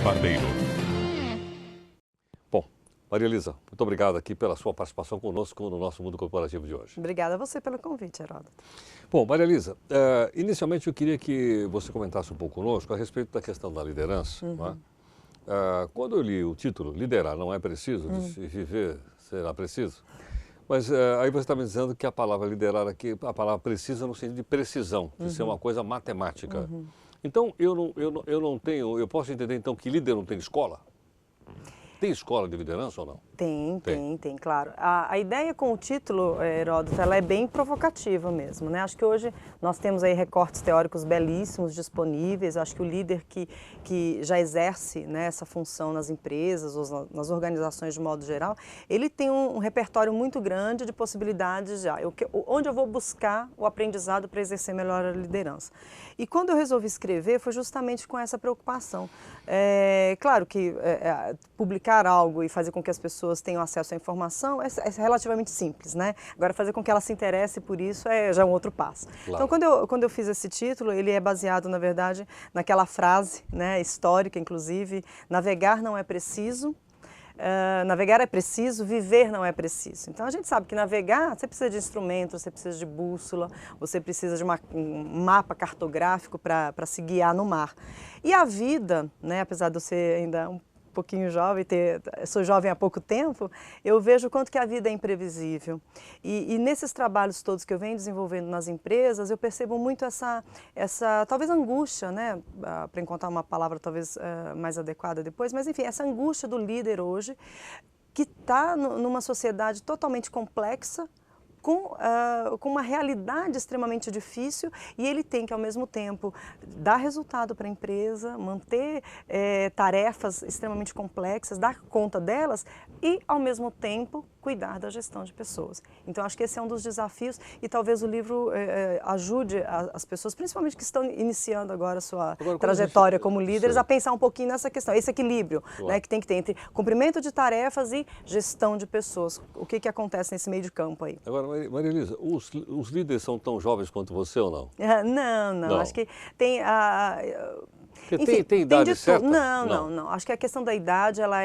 Barbeiro. Bom, Maria Elisa, muito obrigado aqui pela sua participação conosco no nosso Mundo Corporativo de hoje. Obrigada a você pelo convite, Heródoto. Bom, Maria Elisa, inicialmente eu queria que você comentasse um pouco conosco a respeito da questão da liderança. Não é? Quando eu li o título, Liderar não é preciso, e viver será preciso, mas aí você está me dizendo que a palavra liderar aqui, a palavra precisa no sentido de precisão, de ser uma coisa matemática. Então, eu não tenho, eu posso entender então que líder não tem escola? Tem escola de liderança ou não? Tem, claro. A ideia com o título, Heródoto, ela é bem provocativa mesmo, né? Acho que hoje nós temos aí recortes teóricos belíssimos disponíveis. Acho que o líder que já exerce, né, essa função nas empresas ou nas organizações de modo geral, ele tem um repertório muito grande de possibilidades já. Onde eu vou buscar o aprendizado para exercer melhor a liderança. E quando eu resolvi escrever, foi justamente com essa preocupação. Claro que publicar algo e fazer com que as pessoas tenham acesso à informação é relativamente simples, né? Agora, fazer com que ela se interesse por isso já é um outro passo. Claro. Então, quando eu fiz esse título, ele é baseado, na verdade, naquela frase, né, histórica, inclusive, navegar não é preciso, navegar é preciso, viver não é preciso. Então, a gente sabe que navegar, você precisa de instrumentos, você precisa de bússola, você precisa de um mapa cartográfico para se guiar no mar. E a vida, né, apesar de eu ser ainda um pouquinho jovem, sou jovem há pouco tempo, eu vejo o quanto que a vida é imprevisível. E nesses trabalhos todos que eu venho desenvolvendo nas empresas, eu percebo muito essa talvez angústia, né, para encontrar uma palavra talvez mais adequada depois, mas enfim, essa angústia do líder hoje, que está numa sociedade totalmente complexa, com uma realidade extremamente difícil, e ele tem que, ao mesmo tempo, dar resultado para a empresa, manter tarefas extremamente complexas, dar conta delas e, ao mesmo tempo, cuidar da gestão de pessoas. Então, acho que esse é um dos desafios e talvez o livro ajude as pessoas, principalmente que estão iniciando agora a sua trajetória como líderes, a pensar um pouquinho nessa questão, esse equilíbrio, né, que tem que ter entre cumprimento de tarefas e gestão de pessoas. O que acontece nesse meio de campo aí? Agora, Maria Elisa, os líderes são tão jovens quanto você ou não? Não. Acho que tem enfim, tem idade certa? Não. Acho que a questão da idade, ela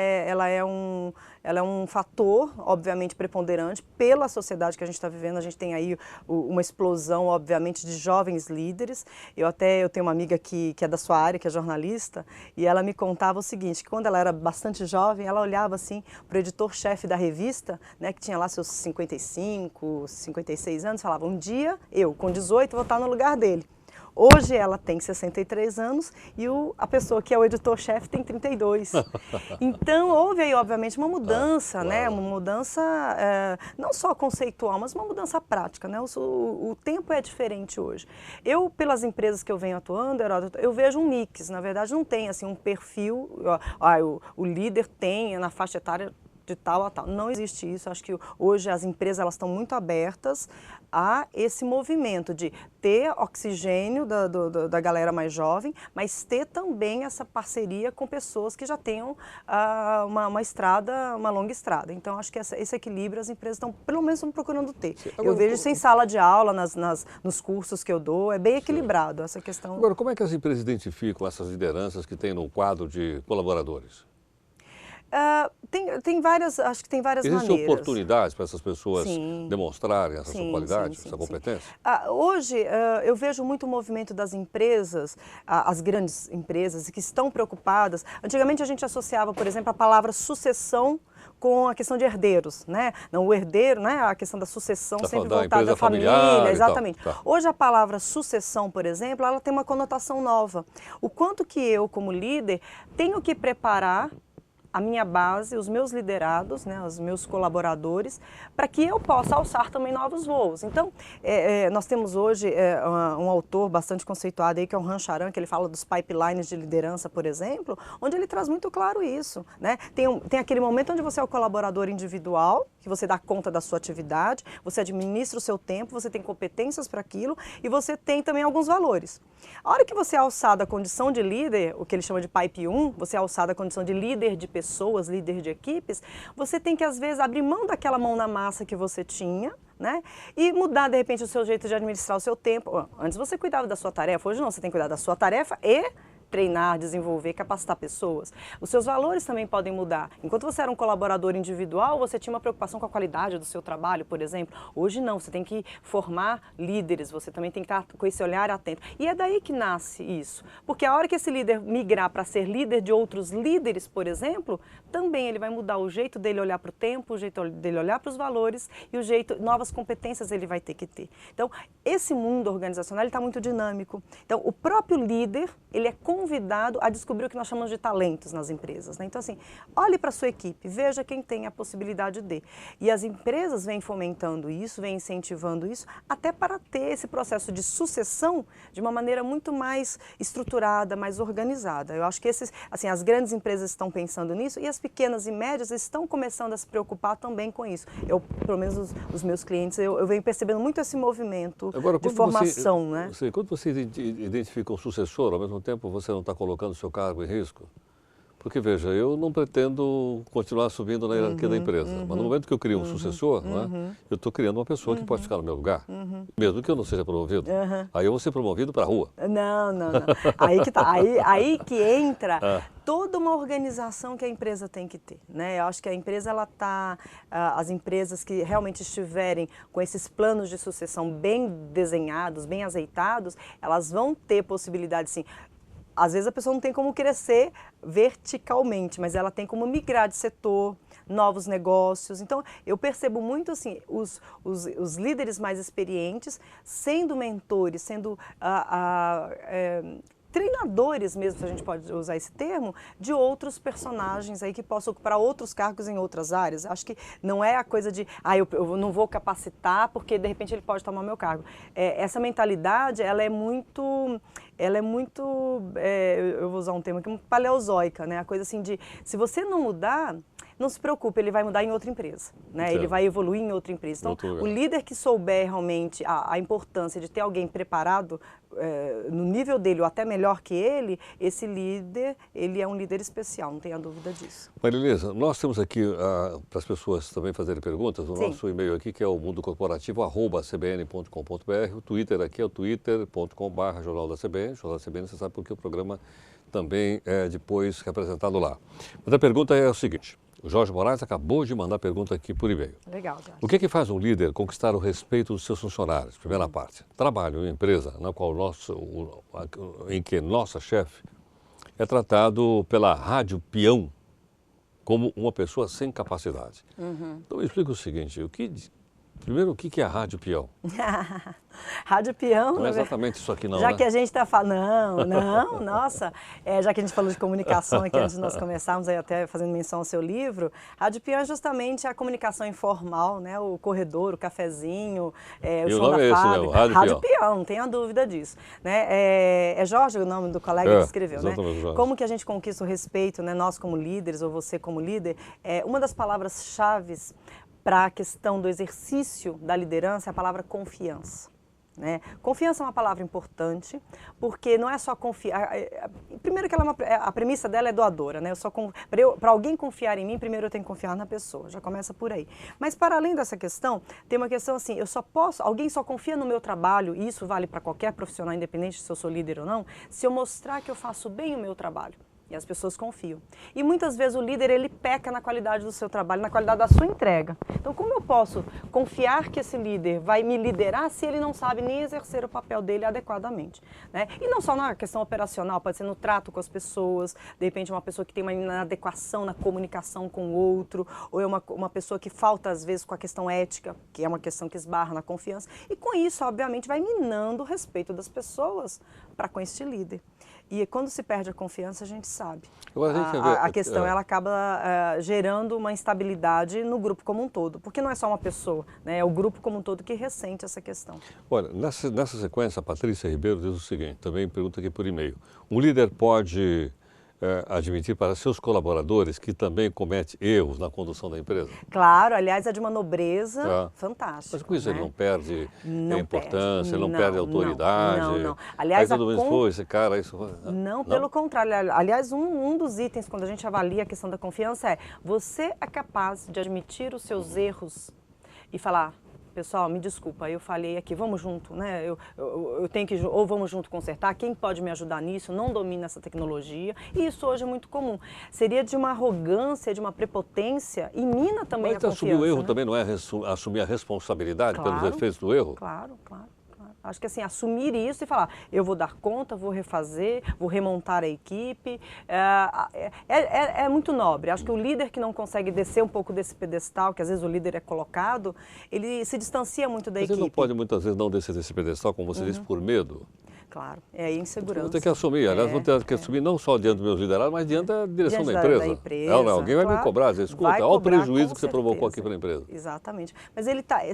é um fator, obviamente, preponderante pela sociedade que a gente está vivendo. A gente tem aí uma explosão, obviamente, de jovens líderes. Eu tenho uma amiga que é da sua área, que é jornalista, e ela me contava o seguinte, que quando ela era bastante jovem, ela olhava assim para o editor-chefe da revista, né, que tinha lá seus 55, 56 anos, falava, um dia eu, com 18, vou estar no lugar dele. Hoje ela tem 63 anos e a pessoa que é o editor-chefe tem 32. Então, houve aí, obviamente, uma mudança, né? Uma mudança não só conceitual, mas uma mudança prática, né? O tempo é diferente hoje. Pelas empresas que eu venho atuando, Heródoto, eu vejo um mix. Na verdade, não tem assim, um perfil, o líder tem na faixa etária de tal a tal. Não existe isso. Acho que hoje as empresas estão muito abertas a esse movimento de ter oxigênio da galera mais jovem, mas ter também essa parceria com pessoas que já tenham uma longa estrada. Então, acho que esse equilíbrio as empresas estão, pelo menos, procurando ter. Agora, eu vejo isso em sala de aula, nos cursos que eu dou, é bem equilibrado essa questão. Agora, como é que as empresas identificam essas lideranças que tem no quadro de colaboradores? Tem várias maneiras. Existem oportunidades para essas pessoas demonstrarem essa sua qualidade, essa competência? Hoje, eu vejo muito o movimento das empresas, as grandes empresas, que estão preocupadas. Antigamente, a gente associava, por exemplo, a palavra sucessão com a questão de herdeiros, né? Não, o herdeiro, né? A questão da sucessão sempre voltada à família, exatamente. Hoje a palavra sucessão, por exemplo, ela tem uma conotação nova. O quanto que eu, como líder, tenho que preparar a minha base, os meus liderados, né, os meus colaboradores, para que eu possa alçar também novos voos. Então, nós temos hoje um autor bastante conceituado aí, que é o Han Charan, que ele fala dos pipelines de liderança, por exemplo, onde ele traz muito claro isso, né? Tem aquele momento onde você é o colaborador individual, que você dá conta da sua atividade, você administra o seu tempo, você tem competências para aquilo e você tem também alguns valores. A hora que você é alçado à condição de líder, o que ele chama de Pipe 1, você é alçado à condição de líder de pessoas, líder de equipes, você tem que, às vezes, abrir mão daquela mão na massa que você tinha, né? E mudar, de repente, o seu jeito de administrar o seu tempo. Antes você cuidava da sua tarefa, hoje não, você tem que cuidar da sua tarefa e treinar, desenvolver, capacitar pessoas. Os seus valores também podem mudar. Enquanto você era um colaborador individual, você tinha uma preocupação com a qualidade do seu trabalho, por exemplo. Hoje não, você tem que formar líderes, você também tem que estar com esse olhar atento. E é daí que nasce isso. Porque a hora que esse líder migrar para ser líder de outros líderes, por exemplo, também ele vai mudar o jeito dele olhar para o tempo, o jeito dele olhar para os valores e o jeito, novas competências ele vai ter que ter. Então, esse mundo organizacional está muito dinâmico. Então, o próprio líder, ele é convidado a descobrir o que nós chamamos de talentos nas empresas, né? Então, assim, olhe para a sua equipe, veja quem tem a possibilidade de. E as empresas vêm fomentando isso, vêm incentivando isso, até para ter esse processo de sucessão de uma maneira muito mais estruturada, mais organizada. Eu acho que assim, as grandes empresas estão pensando nisso e as pequenas e médias estão começando a se preocupar também com isso. Pelo menos os meus clientes, eu venho percebendo muito esse movimento de formação, né? Quando você identifica um sucessor, ao mesmo tempo você não está colocando o seu cargo em risco? Porque, veja, eu não pretendo continuar subindo na hierarquia da empresa, mas no momento que eu crio um sucessor, não é? Eu estou criando uma pessoa que pode ficar no meu lugar, mesmo que eu não seja promovido. Aí eu vou ser promovido para a rua. Não. Aí que tá. Aí que entra toda uma organização que a empresa tem que ter, né? Eu acho que a empresa, as empresas que realmente estiverem com esses planos de sucessão bem desenhados, bem azeitados, elas vão ter possibilidade, sim. Às vezes a pessoa não tem como crescer verticalmente, mas ela tem como migrar de setor, novos negócios. Então, eu percebo muito assim, os líderes mais experientes sendo mentores, sendo treinadores mesmo, se a gente pode usar esse termo, de outros personagens aí que possam ocupar outros cargos em outras áreas. Acho que não é a coisa de, eu não vou capacitar porque de repente ele pode tomar meu cargo. Essa mentalidade, ela é muito, eu vou usar um termo aqui, paleozoica, né? A coisa assim de, se você não mudar, não se preocupe, ele vai mudar em outra empresa, né? Ele vai evoluir em outra empresa. Então, o líder que souber realmente a importância de ter alguém preparado no nível dele ou até melhor que ele, esse líder, ele é um líder especial, não tenha dúvida disso. Marilisa, nós temos aqui, para as pessoas também fazerem perguntas, o nosso e-mail aqui, que é o mundocorporativo@cbn.com.br, o Twitter aqui é o twitter.com/Jornal da CBN, Jornal da CBN, você sabe porque o programa também é depois representado lá. Mas a pergunta é o seguinte: o Jorge Moraes acabou de mandar pergunta aqui por e-mail. Legal, Jorge. O que faz um líder conquistar o respeito dos seus funcionários? Primeira parte. Trabalho em empresa na qual em que nossa chefe é tratado pela rádio peão como uma pessoa sem capacidade. Então, me explica o seguinte, primeiro, o que é a rádio peão? Rádio peão... Não é exatamente isso aqui não, Já né? que a gente está falando... Não, nossa. Já que a gente falou de comunicação aqui antes de nós começarmos, aí até fazendo menção ao seu livro, rádio peão é justamente a comunicação informal, né? O corredor, o cafezinho, o som da fábrica. Né? Rádio peão, não tenha dúvida disso. Né? É Jorge o nome do colega que escreveu, né? Jorge. Como que a gente conquista o respeito, né? Nós como líderes, ou você como líder, uma das palavras-chave para a questão do exercício da liderança é a palavra confiança. Né? Confiança é uma palavra importante, porque não é só confiar. Primeiro que a premissa dela é doadora, né? Para alguém confiar em mim, primeiro eu tenho que confiar na pessoa, já começa por aí. Mas para além dessa questão, tem uma questão assim, alguém só confia no meu trabalho, e isso vale para qualquer profissional, independente se eu sou líder ou não, se eu mostrar que eu faço bem o meu trabalho. E as pessoas confiam. E muitas vezes o líder, ele peca na qualidade do seu trabalho, na qualidade da sua entrega. Então, como eu posso confiar que esse líder vai me liderar se ele não sabe nem exercer o papel dele adequadamente? Né? E não só na questão operacional, pode ser no trato com as pessoas, de repente uma pessoa que tem uma inadequação na comunicação com o outro, ou é uma pessoa que falta às vezes com a questão ética, que é uma questão que esbarra na confiança. E com isso, obviamente, vai minando o respeito das pessoas para com este líder. E quando se perde a confiança, a gente sabe. A questão ela acaba gerando uma instabilidade no grupo como um todo, porque não é só uma pessoa, né? É o grupo como um todo que ressente essa questão. Olha, nessa sequência, a Patrícia Ribeiro diz o seguinte, também pergunta aqui por e-mail. Um líder pode admitir para seus colaboradores que também comete erros na condução da empresa? Claro, aliás, é de uma nobreza fantástica. Mas com isso, né? Ele não perde a importância, ele não perde a autoridade. Não. Aliás, aí todo mundo diz, esse cara, isso... Não, pelo contrário. Aliás, um dos itens, quando a gente avalia a questão da confiança, você é capaz de admitir os seus erros e falar, pessoal, me desculpa, eu falei aqui, vamos junto, né? Eu tenho que, ou vamos junto consertar, quem pode me ajudar nisso? Não domina essa tecnologia, e isso hoje é muito comum. Seria de uma arrogância, de uma prepotência, e mina também a Mas assumir confiança, o erro né? também não é assumir a responsabilidade pelos Claro. efeitos do erro? Claro, claro. Acho que assim, assumir isso e falar, eu vou dar conta, vou refazer, vou remontar a equipe, é muito nobre. Acho que o líder que não consegue descer um pouco desse pedestal, que às vezes o líder é colocado, ele se distancia muito da Mas equipe. ele não pode muitas vezes não descer desse pedestal, como você disse, por medo? Claro, é a insegurança. Vou ter que assumir, aliás, vou ter que assumir não só diante dos meus liderados, mas diante da direção Diante da empresa. da empresa, Alguém vai me cobrar, dizer, escuta, vai olha o cobrar, prejuízo com que você provocou aqui certeza. para a empresa. Exatamente. Mas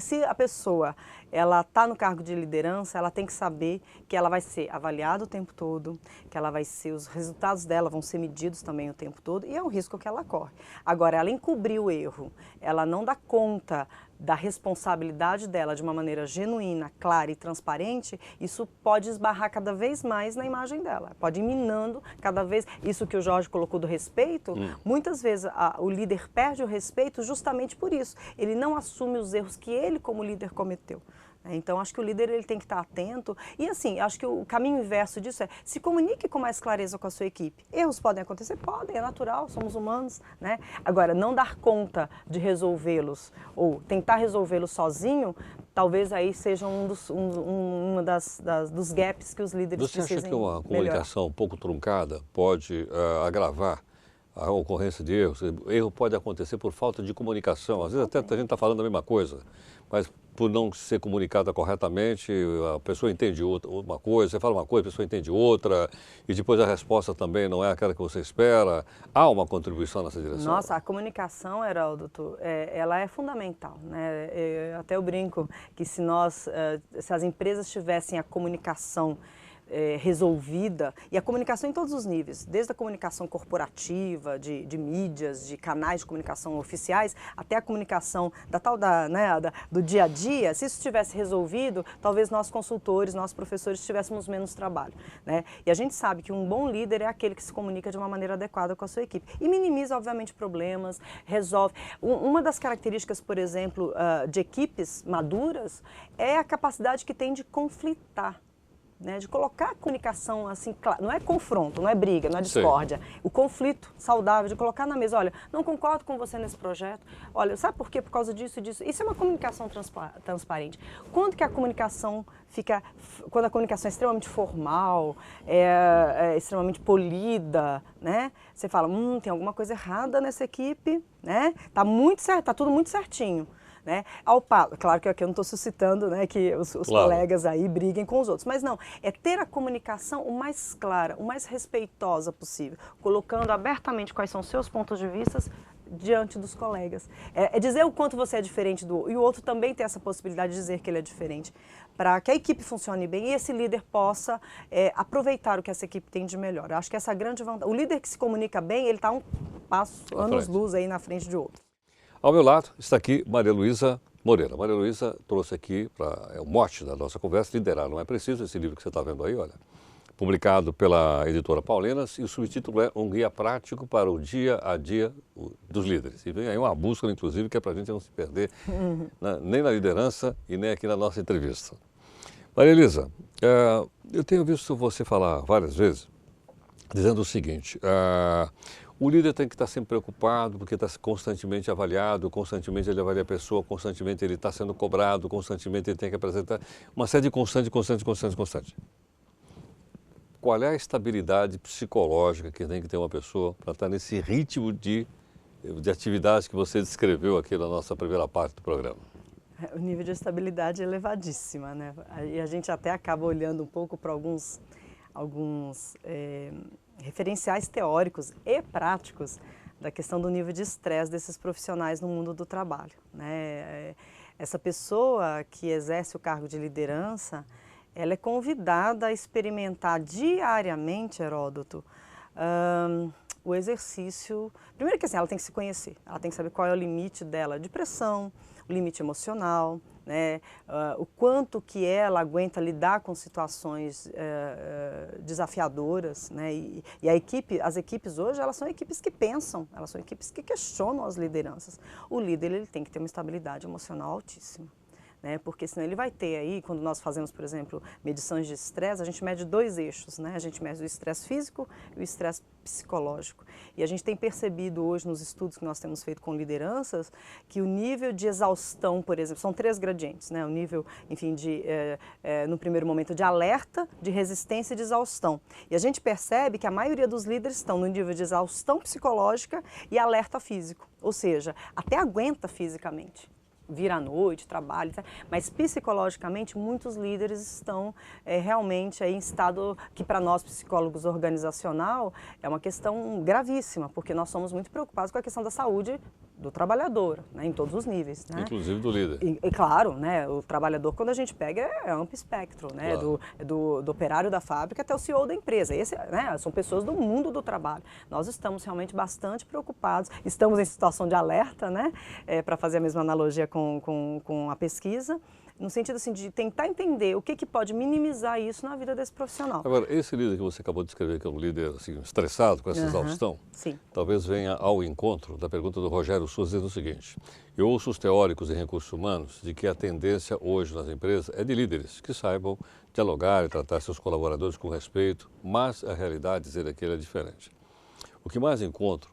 se a pessoa ela está no cargo de liderança, ela tem que saber que ela vai ser avaliada o tempo todo, que ela vai ser, os resultados dela vão ser medidos também o tempo todo, e é um risco que ela corre. Agora, ela encobrir o erro, ela não dá conta da responsabilidade dela de uma maneira genuína, clara e transparente, isso pode esbarrar cada vez mais na imagem dela. Pode ir minando cada vez, isso que o Jorge colocou do respeito, muitas vezes o líder perde o respeito justamente por isso. Ele não assume os erros que ele como líder cometeu. Então, acho que o líder ele tem que estar atento e, assim, acho que o caminho inverso disso é se comunique com mais clareza com a sua equipe. Erros podem acontecer? Podem, é natural, somos humanos, né? Agora, não dar conta de resolvê-los ou tentar resolvê-los sozinho, talvez aí seja dos gaps que os líderes Você precisem acha que uma melhorar. comunicação um pouco truncada pode agravar a ocorrência de erros? O erro pode acontecer por falta de comunicação. Às vezes até a gente está falando a mesma coisa, mas por não ser comunicada corretamente, a pessoa entende uma coisa, você fala uma coisa, a pessoa entende outra, e depois a resposta também não é aquela que você espera. Há uma contribuição nessa direção? Nossa, a comunicação, Heródoto, ela é fundamental, né? Até eu brinco que se as empresas tivessem a comunicação resolvida, e a comunicação em todos os níveis, desde a comunicação corporativa, de mídias, de canais de comunicação oficiais, até a comunicação do dia a dia, se isso estivesse resolvido, talvez nós consultores, nós professores tivéssemos menos trabalho, né? E a gente sabe que um bom líder é aquele que se comunica de uma maneira adequada com a sua equipe e minimiza, obviamente, problemas, resolve. Uma das características, por exemplo, de equipes maduras é a capacidade que tem de conflitar. Né, de colocar a comunicação assim, não é confronto, não é briga, não é discórdia, o conflito saudável, de colocar na mesa, olha, não concordo com você nesse projeto, olha, sabe por quê? Por causa disso e disso. Isso é uma comunicação transparente. Quando a comunicação é extremamente formal, extremamente polida, né, você fala, tem alguma coisa errada nessa equipe, né, tá muito certo, tá tudo muito certinho. Né? Claro que aqui eu não estou suscitando, né, que os colegas aí briguem com os outros, mas não, é ter a comunicação o mais clara, o mais respeitosa possível, colocando abertamente quais são os seus pontos de vista diante dos colegas. É dizer o quanto você é diferente do outro, e o outro também tem essa possibilidade de dizer que ele é diferente, para que a equipe funcione bem e esse líder possa aproveitar o que essa equipe tem de melhor. Eu acho que essa é a grande vantagem. O líder que se comunica bem, ele está um passo, anos-luz aí na frente de outro. Ao meu lado está aqui Maria Luísa Moreira. Maria Luísa trouxe aqui, o mote da nossa conversa, Liderar Não É Preciso, esse livro que você está vendo aí, olha, publicado pela editora Paulinas, e o subtítulo é Um Guia Prático para o Dia a Dia dos Líderes. E vem aí uma bússola, inclusive, que é para a gente não se perder nem na liderança e nem aqui na nossa entrevista. Maria Luísa, eu tenho visto você falar várias vezes, dizendo o seguinte, o líder tem que estar sempre preocupado, porque está constantemente avaliado, constantemente ele avalia a pessoa, constantemente ele está sendo cobrado, constantemente ele tem que apresentar uma série de constante. Qual é a estabilidade psicológica que tem que ter uma pessoa para estar nesse ritmo de atividades que você descreveu aqui na nossa primeira parte do programa? O nível de estabilidade é elevadíssima, né? E a gente até acaba olhando um pouco para alguns referenciais teóricos e práticos da questão do nível de estresse desses profissionais no mundo do trabalho, né? Essa pessoa que exerce o cargo de liderança, ela é convidada a experimentar diariamente, Heródoto, o exercício. Primeiro que assim, ela tem que se conhecer, ela tem que saber qual é o limite dela de pressão, o limite emocional, né? O quanto que ela aguenta lidar com situações desafiadoras, né? E as equipes hoje, elas são equipes que pensam, elas são equipes que questionam as lideranças. O líder, ele tem que ter uma estabilidade emocional altíssima, né? Porque senão ele vai ter aí, quando nós fazemos, por exemplo, medições de estresse, a gente mede 2 eixos, né? A gente mede o estresse físico e o estresse psicológico. E a gente tem percebido hoje nos estudos que nós temos feito com lideranças que o nível de exaustão, por exemplo, são 3 gradientes, né? O nível, enfim, no primeiro momento de alerta, de resistência e de exaustão. E a gente percebe que a maioria dos líderes estão no nível de exaustão psicológica e alerta físico, ou seja, até aguenta fisicamente. Vira à noite, trabalha, mas psicologicamente muitos líderes estão realmente aí em estado que para nós psicólogos organizacional é uma questão gravíssima, porque nós somos muito preocupados com a questão da saúde do trabalhador, né, em todos os níveis. Né? Inclusive do líder. E claro, né, o trabalhador, quando a gente pega, é amplo espectro, né, claro. do operário da fábrica até o CEO da empresa. Esse, né, são pessoas do mundo do trabalho. Nós estamos realmente bastante preocupados, estamos em situação de alerta, né, para fazer a mesma analogia com a pesquisa, no sentido assim, de tentar entender o que pode minimizar isso na vida desse profissional. Agora, esse líder que você acabou de descrever, que é um líder assim, estressado com essa exaustão, sim. Talvez venha ao encontro da pergunta do Rogério Souza dizendo o seguinte: eu ouço os teóricos em recursos humanos de que a tendência hoje nas empresas é de líderes que saibam dialogar e tratar seus colaboradores com respeito, mas a realidade, dizer aquilo, é diferente. O que mais encontro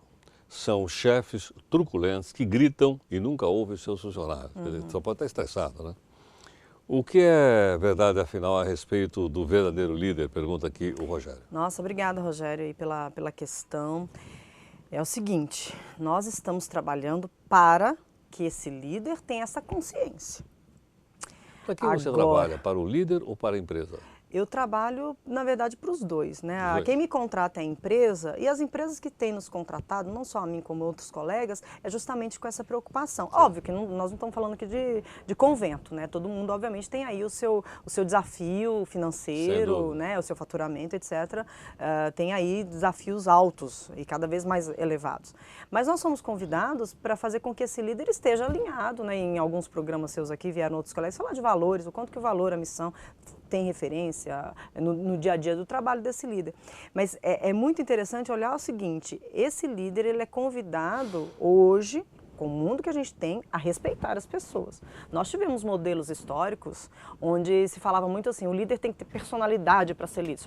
são chefes truculentos que gritam e nunca ouvem seus funcionários. Quer dizer, só pode estar estressado, né? O que é verdade, afinal, a respeito do verdadeiro líder? Pergunta aqui o Rogério. Nossa, obrigada, Rogério, aí pela questão. É o seguinte, nós estamos trabalhando para que esse líder tenha essa consciência. Para quem você trabalha? Para o líder ou para a empresa? Eu trabalho, na verdade, para os dois, né? Quem me contrata é a empresa, e as empresas que têm nos contratado, não só a mim como outros colegas, é justamente com essa preocupação. Sim. Óbvio que nós não estamos falando aqui de convento, né? Todo mundo, obviamente, tem aí o seu desafio financeiro, né? O seu faturamento, etc. Tem aí desafios altos e cada vez mais elevados. Mas nós somos convidados para fazer com que esse líder esteja alinhado, né? Em alguns programas seus aqui, vieram outros colegas falar de valores, o quanto que o valor, a missão tem referência no dia a dia do trabalho desse líder. Mas é muito interessante olhar o seguinte, esse líder ele é convidado hoje, com o mundo que a gente tem, a respeitar as pessoas. Nós tivemos modelos históricos onde se falava muito assim, o líder tem que ter personalidade para ser líder.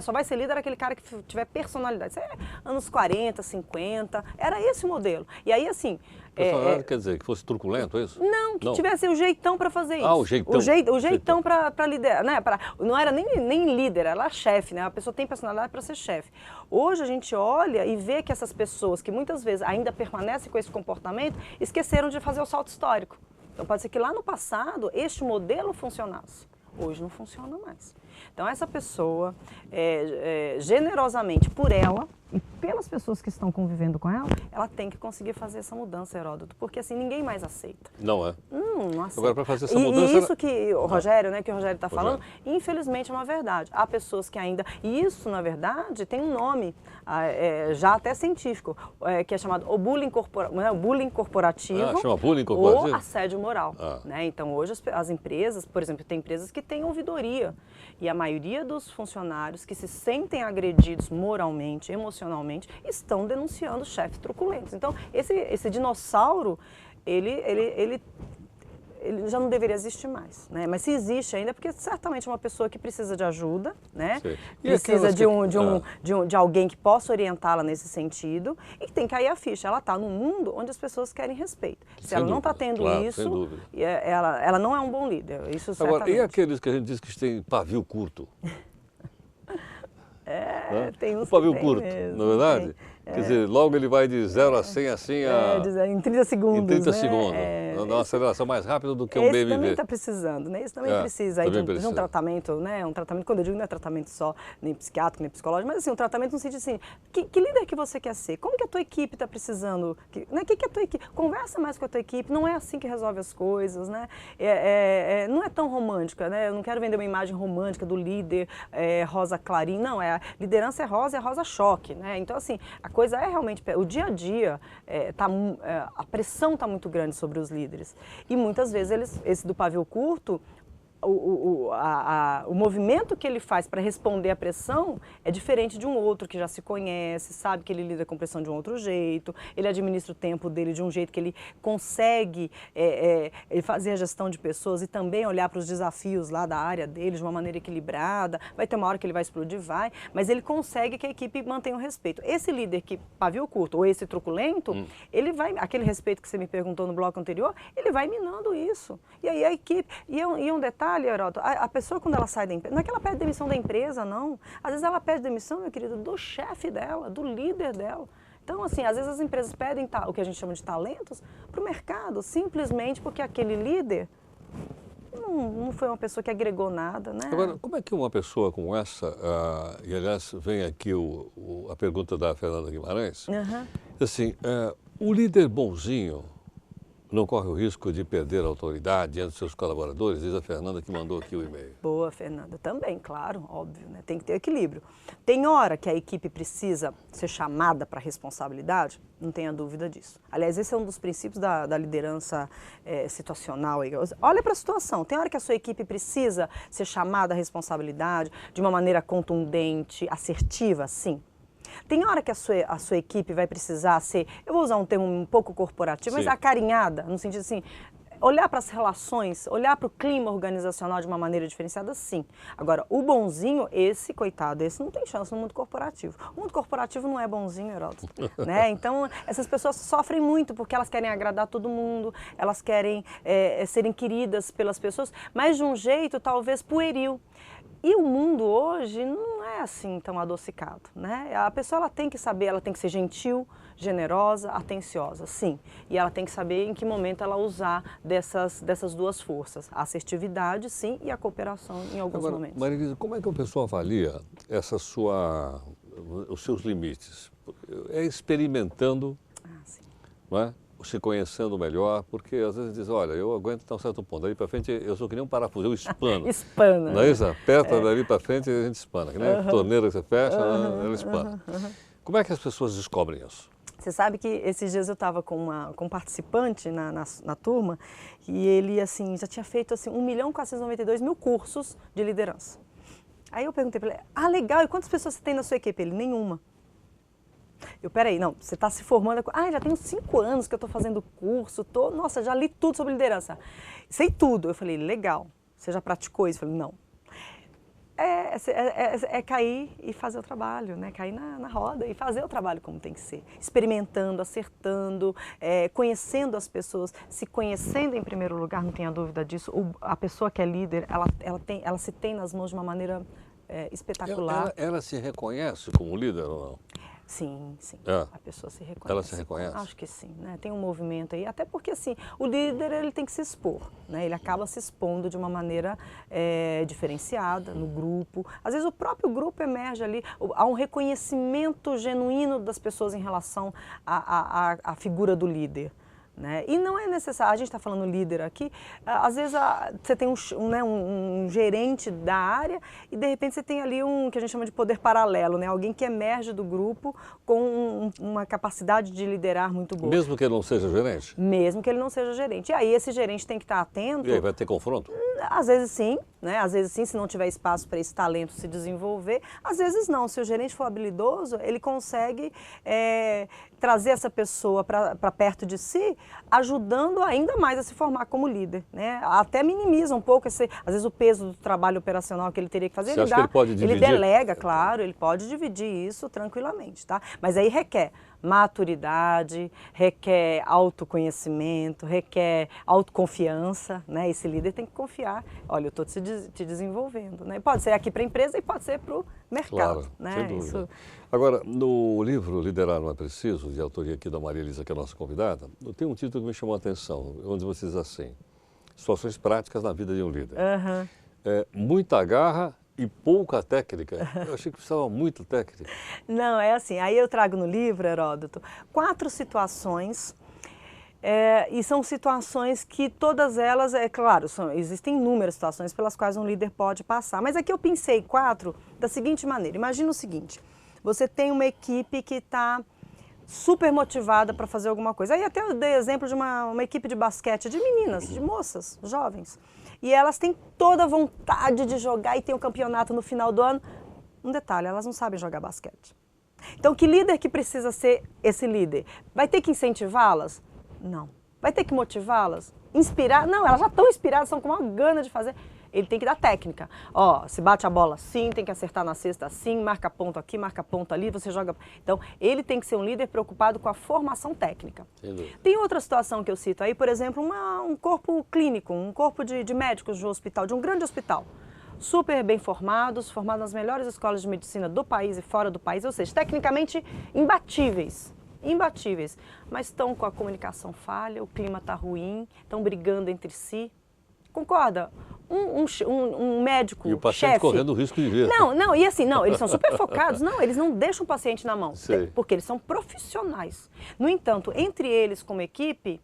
Só vai ser líder aquele cara que tiver personalidade. Isso é anos 40, 50, era esse o modelo. E aí assim... Personalidade quer dizer que fosse truculento, é isso? Não, que tivesse o jeitão para fazer isso. O jeitão. O jeitão para liderar, né? Não era nem líder, ela era chefe, né? A pessoa tem personalidade para ser chefe. Hoje a gente olha e vê que essas pessoas que muitas vezes ainda permanecem com esse comportamento, esqueceram de fazer o salto histórico. Então pode ser que lá no passado este modelo funcionasse. Hoje não funciona mais. Então essa pessoa, generosamente por ela e pelas pessoas que estão convivendo com ela tem que conseguir fazer essa mudança, Heródoto, porque assim ninguém mais aceita. Não é? Não aceita. Agora para fazer essa mudança... E isso que o Rogério, né, que o Rogério está falando, infelizmente é uma verdade. Há pessoas que ainda... E isso, na verdade, tem um nome já até científico, que é chamado o bullying corporativo. Chama bullying corporativo? Ou assédio moral. Né? Então hoje as empresas, por exemplo, tem empresas que têm ouvidoria. E a maioria dos funcionários que se sentem agredidos moralmente, emocionalmente, estão denunciando chefes truculentos. Então, esse dinossauro, ele já não deveria existir mais, né? Mas se existe ainda, é porque certamente é uma pessoa que precisa de ajuda, né? Precisa de alguém que possa orientá-la nesse sentido e que tem que cair a ficha. Ela está num mundo onde as pessoas querem respeito. Se ela não está tendo isso, ela não é um bom líder. Isso certamente. Agora, e aqueles que a gente diz que têm pavio curto? Tem uns o pavio que curto, mesmo, não é verdade? Quer dizer, logo ele vai de 0 a 100 assim em 30 segundos. Em 30 segundos. Dá uma aceleração mais rápida do que um BMW. Esse também está precisando, né? Esse também precisa aí de um tratamento, né? Um tratamento, quando eu digo não é tratamento só nem psiquiátrico, nem psicológico, mas assim, um tratamento no sentido assim, que líder que você quer ser? Como que a tua equipe está precisando? O que a tua equipe? Conversa mais com a tua equipe, não é assim que resolve as coisas, né? Não é tão romântica, né? Eu não quero vender uma imagem romântica do líder rosa clarinho, não, a liderança é rosa choque, né? Então assim, a coisa é realmente, o dia a dia, a pressão está muito grande sobre os líderes. E muitas vezes esse do pavio curto, o movimento que ele faz para responder à pressão é diferente de um outro que já se conhece, sabe que ele lida com pressão de um outro jeito, ele administra o tempo dele de um jeito que ele consegue ele fazer a gestão de pessoas e também olhar para os desafios lá da área dele de uma maneira equilibrada. Vai ter uma hora que ele vai explodir, mas ele consegue que a equipe mantenha o respeito. Esse líder que pavio curto ou esse truculento, ele vai, aquele respeito que você me perguntou no bloco anterior, ele vai minando isso. E aí a equipe, e um detalhe, Heródoto, a pessoa quando ela sai da empresa, não é que ela pede demissão da empresa, não. Às vezes ela pede demissão, meu querido, do chefe dela, do líder dela. Então, assim, às vezes as empresas pedem o que a gente chama de talentos para o mercado, simplesmente porque aquele líder não foi uma pessoa que agregou nada, né? Agora, como é que uma pessoa como essa, e aliás vem aqui a pergunta da Fernanda Guimarães, assim, o líder bonzinho não corre o risco de perder a autoridade diante dos seus colaboradores? Diz a Fernanda que mandou aqui o e-mail. Boa, Fernanda. Também, claro, óbvio, né? Tem que ter equilíbrio. Tem hora que a equipe precisa ser chamada para responsabilidade, não tenha dúvida disso. Aliás, esse é um dos princípios da liderança situacional. Olha para a situação. Tem hora que a sua equipe precisa ser chamada à responsabilidade de uma maneira contundente, assertiva, sim. Tem hora que a sua equipe vai precisar ser, eu vou usar um termo um pouco corporativo, mas acarinhada, no sentido assim, olhar para as relações, olhar para o clima organizacional de uma maneira diferenciada, sim. Agora, o bonzinho, esse, coitado, esse não tem chance no mundo corporativo. O mundo corporativo não é bonzinho, Heródoto, né? Então, essas pessoas sofrem muito porque elas querem agradar todo mundo, elas querem serem queridas pelas pessoas, mas de um jeito talvez pueril. E o mundo hoje não é assim tão adocicado, né? A pessoa ela tem que saber, ela tem que ser gentil, generosa, atenciosa, sim. E ela tem que saber em que momento ela usar dessas duas forças. A assertividade, sim, e a cooperação em alguns momentos. Maria Elisa, como é que o pessoal avalia os seus limites? É experimentando, não é? Se conhecendo melhor, porque às vezes diz, olha, eu aguento até um certo ponto, dali para frente eu sou que nem um parafuso, eu espano. Espana. Não é isso? Aperta dali para frente e a gente espana, que nem a torneira que você fecha, ela espana. Como é que as pessoas descobrem isso? Você sabe que esses dias eu estava com um participante na turma e ele assim, já tinha feito assim, 1.492.000 cursos de liderança. Aí eu perguntei para ele, legal, e quantas pessoas você tem na sua equipe? Ele, nenhuma. Peraí, não, você está se formando, já tenho 5 anos que eu estou fazendo curso, nossa, já li tudo sobre liderança, sei tudo. Eu falei, legal, você já praticou isso? Eu falei, não. É cair e fazer o trabalho, né? Cair na roda e fazer o trabalho como tem que ser. Experimentando, acertando, conhecendo as pessoas, se conhecendo em primeiro lugar, não tenha dúvida disso. A pessoa que é líder, ela se tem nas mãos de uma maneira espetacular. Ela se reconhece como líder ou não? Sim, sim. A pessoa se reconhece. Ela se reconhece? Acho que sim, né? Tem um movimento aí, até porque assim, o líder ele tem que se expor, né? Ele acaba se expondo de uma maneira diferenciada no grupo. Às vezes o próprio grupo emerge ali, há um reconhecimento genuíno das pessoas em relação à figura do líder. Né? E não é necessário, a gente está falando líder aqui, às vezes você tem um gerente da área e de repente você tem ali que a gente chama de poder paralelo, né? Alguém que emerge do grupo com uma capacidade de liderar muito boa. Mesmo que ele não seja gerente? Mesmo que ele não seja gerente. E aí esse gerente tem que estar atento. E aí vai ter confronto? Às vezes sim, né? Às vezes sim, se não tiver espaço para esse talento se desenvolver. Às vezes não, se o gerente for habilidoso, ele consegue trazer essa pessoa para perto de si, ajudando ainda mais a se formar como líder, né? Até minimiza um pouco às vezes o peso do trabalho operacional que ele teria que fazer. Você acha que ele pode dividir? Ele delega, claro, ele pode dividir isso tranquilamente, tá? Mas aí requer maturidade, requer autoconhecimento, requer autoconfiança, né? Esse líder tem que confiar. Olha, eu estou te desenvolvendo, né? Pode ser aqui para a empresa e pode ser para o mercado, claro, né? Sem dúvida. Agora, no livro Liderar Não é Preciso, de autoria aqui da Maria Elisa, que é a nossa convidada, tem um título que me chamou a atenção, onde você diz assim, situações práticas na vida de um líder. Muita garra e pouca técnica. Eu achei que precisava muita técnica. Não, é assim, aí eu trago no livro, Heródoto, 4 situações, e são situações que todas elas, claro, existem inúmeras situações pelas quais um líder pode passar, mas aqui eu pensei 4 da seguinte maneira, imagina o seguinte, você tem uma equipe que está super motivada para fazer alguma coisa, aí até eu dei exemplo de uma equipe de basquete, de meninas, de moças, jovens, e elas têm toda a vontade de jogar e tem o campeonato no final do ano. Um detalhe, elas não sabem jogar basquete. Então, que líder que precisa ser esse líder? Vai ter que incentivá-las? Não. Vai ter que motivá-las? Inspirar? Não, elas já estão inspiradas, estão com uma gana de fazer. Ele tem que dar técnica. Ó, se bate a bola assim, tem que acertar na cesta assim, marca ponto aqui, marca ponto ali, você joga... Então, ele tem que ser um líder preocupado com a formação técnica. Tem outra situação que eu cito aí, por exemplo, um corpo clínico, um corpo de médicos de um hospital, de um grande hospital. Super bem formados nas melhores escolas de medicina do país e fora do país, ou seja, tecnicamente imbatíveis. Imbatíveis, mas estão com a comunicação falha, o clima está ruim, estão brigando entre si. Concorda? Um médico, e o paciente chefe, correndo o risco de ver. Não, e assim, não, eles são super focados, não, eles não deixam o paciente na mão, Sei. porque eles são profissionais. No entanto, entre eles como equipe,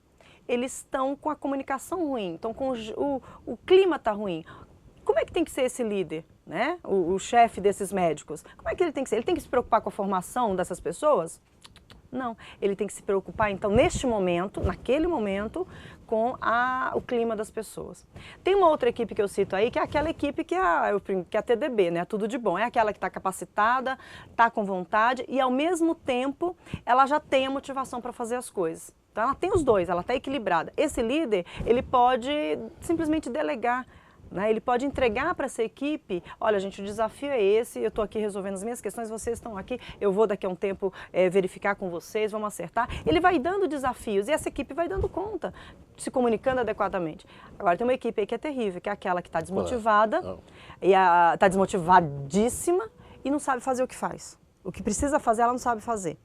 eles estão com a comunicação ruim, estão com o clima está ruim. Como é que tem que ser esse líder, né? O chefe desses médicos? Como é que ele tem que ser? Ele tem que se preocupar com a formação dessas pessoas? Não, ele tem que se preocupar, então, neste momento, naquele momento, com o clima das pessoas. Tem uma outra equipe que eu cito aí, que é aquela equipe que é a TDB, né? Tudo de bom. É aquela que está capacitada, está com vontade e, ao mesmo tempo, ela já tem a motivação para fazer as coisas. Então, ela tem os dois, ela está equilibrada. Esse líder, ele pode simplesmente delegar. Ele pode entregar para essa equipe, olha gente, o desafio é esse, eu estou aqui resolvendo as minhas questões, vocês estão aqui, eu vou daqui a um tempo verificar com vocês, vamos acertar. Ele vai dando desafios e essa equipe vai dando conta, se comunicando adequadamente. Agora tem uma equipe aí que é terrível, que é aquela que está desmotivada, está desmotivadíssima e não sabe fazer o que faz. O que precisa fazer, ela não sabe fazer.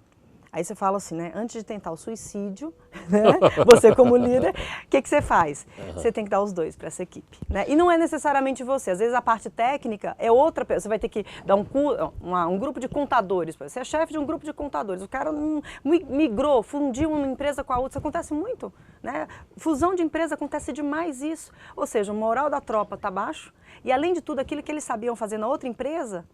Aí você fala assim, né? Antes de tentar o suicídio, né? Você como líder, o que você faz? Você tem que dar os dois para essa equipe, né? E não é necessariamente você. Às vezes a parte técnica é outra pessoa. Você vai ter que dar um grupo de contadores. Você é chefe de um grupo de contadores. O cara não migrou, fundiu uma empresa com a outra. Isso acontece muito, né? Fusão de empresa acontece demais isso. Ou seja, o moral da tropa está baixo. E além de tudo, aquilo que eles sabiam fazer na outra empresa,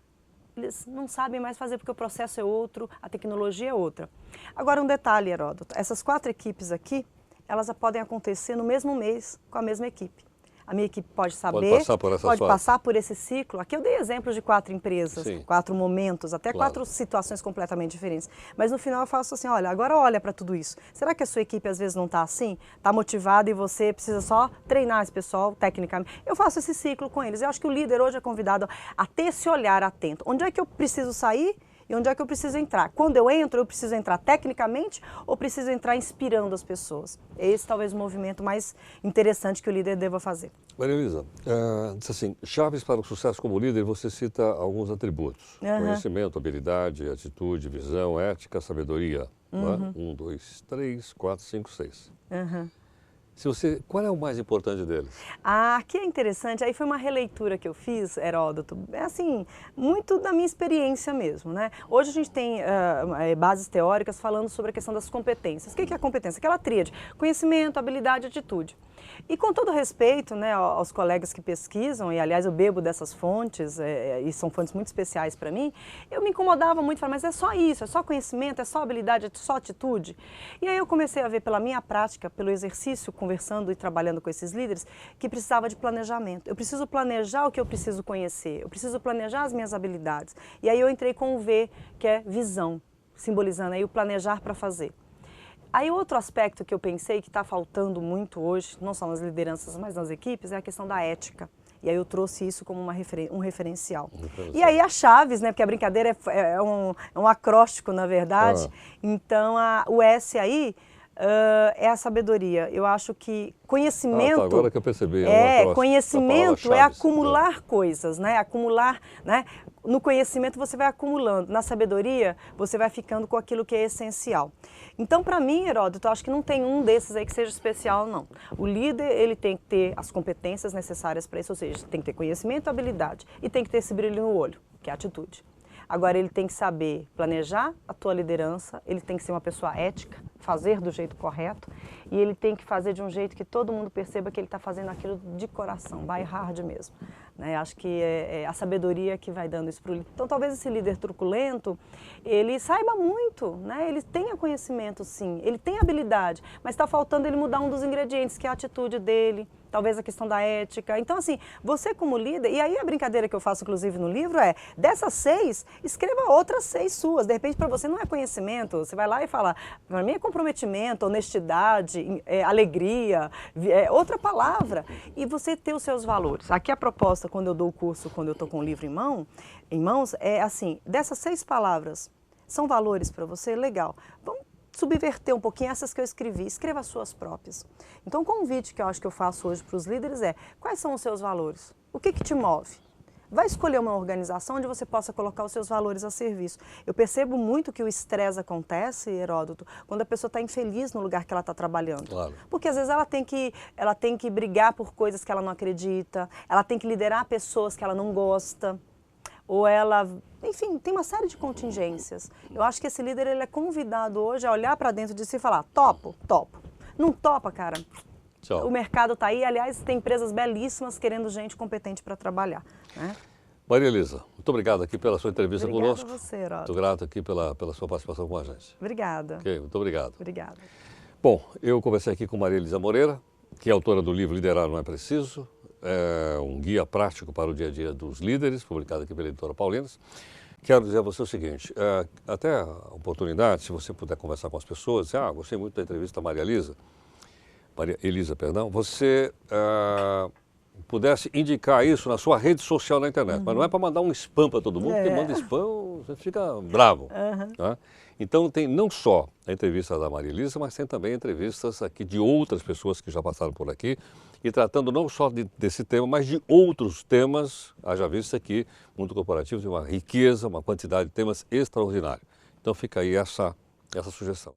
eles não sabem mais fazer porque o processo é outro, a tecnologia é outra. Agora um detalhe, Heródoto, essas 4 equipes aqui, elas podem acontecer no mesmo mês com a mesma equipe. A minha equipe pode saber, pode passar por esse ciclo. Aqui eu dei exemplos de 4 empresas, sim, 4 momentos, até claro, 4 situações completamente diferentes. Mas no final eu faço assim, olha, agora olha para tudo isso. Será que a sua equipe às vezes não está assim? Está motivada e você precisa só treinar esse pessoal tecnicamente? Eu faço esse ciclo com eles. Eu acho que o líder hoje é convidado a ter esse olhar atento. Onde é que eu preciso sair? E onde é que eu preciso entrar? Quando eu preciso entrar tecnicamente ou preciso entrar inspirando as pessoas? Esse talvez o movimento mais interessante que o líder deva fazer. Maria Luísa, diz assim, chaves para o sucesso como líder, você cita alguns atributos. Conhecimento, habilidade, atitude, visão, ética, sabedoria. 1, 2, 3, 4, 5, 6. Qual é o mais importante deles? Aqui é interessante, aí foi uma releitura que eu fiz, Heródoto, é assim, muito da minha experiência mesmo, né? Hoje a gente tem bases teóricas falando sobre a questão das competências. O que é a competência? Aquela tríade, conhecimento, habilidade e atitude. E com todo respeito, né, aos colegas que pesquisam, e aliás eu bebo dessas fontes, e são fontes muito especiais para mim, eu me incomodava muito, falava, mas é só isso, é só conhecimento, é só habilidade, é só atitude. E aí eu comecei a ver pela minha prática, pelo exercício, conversando e trabalhando com esses líderes, que precisava de planejamento. Eu preciso planejar o que eu preciso conhecer, eu preciso planejar as minhas habilidades. E aí eu entrei com o V, que é visão, simbolizando aí o planejar para fazer. Aí outro aspecto que eu pensei que está faltando muito hoje, não só nas lideranças, mas nas equipes, é a questão da ética. E aí eu trouxe isso como um referencial. E aí as chaves, né, porque a brincadeira é um acróstico, na verdade. Então o S aí é a sabedoria. Eu acho que conhecimento... Tá, agora que eu percebi. Conhecimento é acumular coisas, né? Acumular, né? No conhecimento você vai acumulando, na sabedoria você vai ficando com aquilo que é essencial. Então, para mim, Heródoto, eu acho que não tem um desses aí que seja especial, não. O líder, ele tem que ter as competências necessárias para isso, ou seja, tem que ter conhecimento, habilidade e tem que ter esse brilho no olho, que é a atitude. Agora, ele tem que saber planejar a tua liderança, ele tem que ser uma pessoa ética, fazer do jeito correto, e ele tem que fazer de um jeito que todo mundo perceba que ele está fazendo aquilo de coração, by hard mesmo. Né? Acho que é a sabedoria que vai dando isso para o líder. Então, talvez esse líder truculento, ele saiba muito, né? Ele tenha conhecimento, sim, ele tem habilidade, mas está faltando ele mudar um dos ingredientes, que é a atitude dele, talvez a questão da ética. Então, assim, você como líder, e aí a brincadeira que eu faço, inclusive, no livro é, dessas 6, escreva outras 6 suas. De repente, para você não é conhecimento, você vai lá e fala, para mim é comprometimento, honestidade, alegria, outra palavra. E você ter os seus valores. Aqui a proposta, quando eu dou o curso, quando eu estou com o livro em mãos, é assim, dessas 6 palavras, são valores para você? Legal. Vamos subverter um pouquinho essas que eu escrevi, escreva as suas próprias. Então, o convite que eu acho que eu faço hoje para os líderes é, quais são os seus valores? O que te move? Vai escolher uma organização onde você possa colocar os seus valores a serviço. Eu percebo muito que o estresse acontece, Heródoto, quando a pessoa está infeliz no lugar que ela está trabalhando. Claro. Porque às vezes ela tem que brigar por coisas que ela não acredita, ela tem que liderar pessoas que ela não gosta, ou ela, enfim, tem uma série de contingências. Eu acho que esse líder ele é convidado hoje a olhar para dentro de si e falar, topo, topo. Não topa, cara. Tchau. O mercado está aí, aliás, tem empresas belíssimas querendo gente competente para trabalhar. Né? Maria Elisa, muito obrigado aqui pela sua entrevista conosco. Obrigada a você, Heródoto. Muito grato aqui pela sua participação com a gente. Obrigada. Ok, muito obrigado. Obrigada. Bom, eu conversei aqui com Maria Elisa Moreira, que é autora do livro Liderar Não é Preciso, é um guia prático para o dia a dia dos líderes, publicado aqui pela editora Paulinas. Quero dizer a você o seguinte, até a oportunidade, se você puder conversar com as pessoas, dizer, gostei muito da entrevista da Maria Elisa, você pudesse indicar isso na sua rede social na internet, mas não é para mandar um spam para todo mundo, porque manda spam, você fica bravo. Tá? Então tem não só a entrevista da Maria Elisa, mas tem também entrevistas aqui de outras pessoas que já passaram por aqui e tratando não só desse tema, mas de outros temas, haja vista que o mundo corporativo tem uma riqueza, uma quantidade de temas extraordinária. Então fica aí essa sugestão.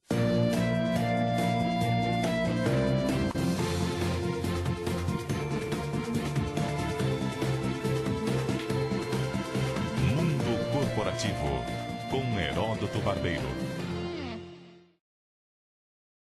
Mundo Corporativo, com Heródoto Barbeiro.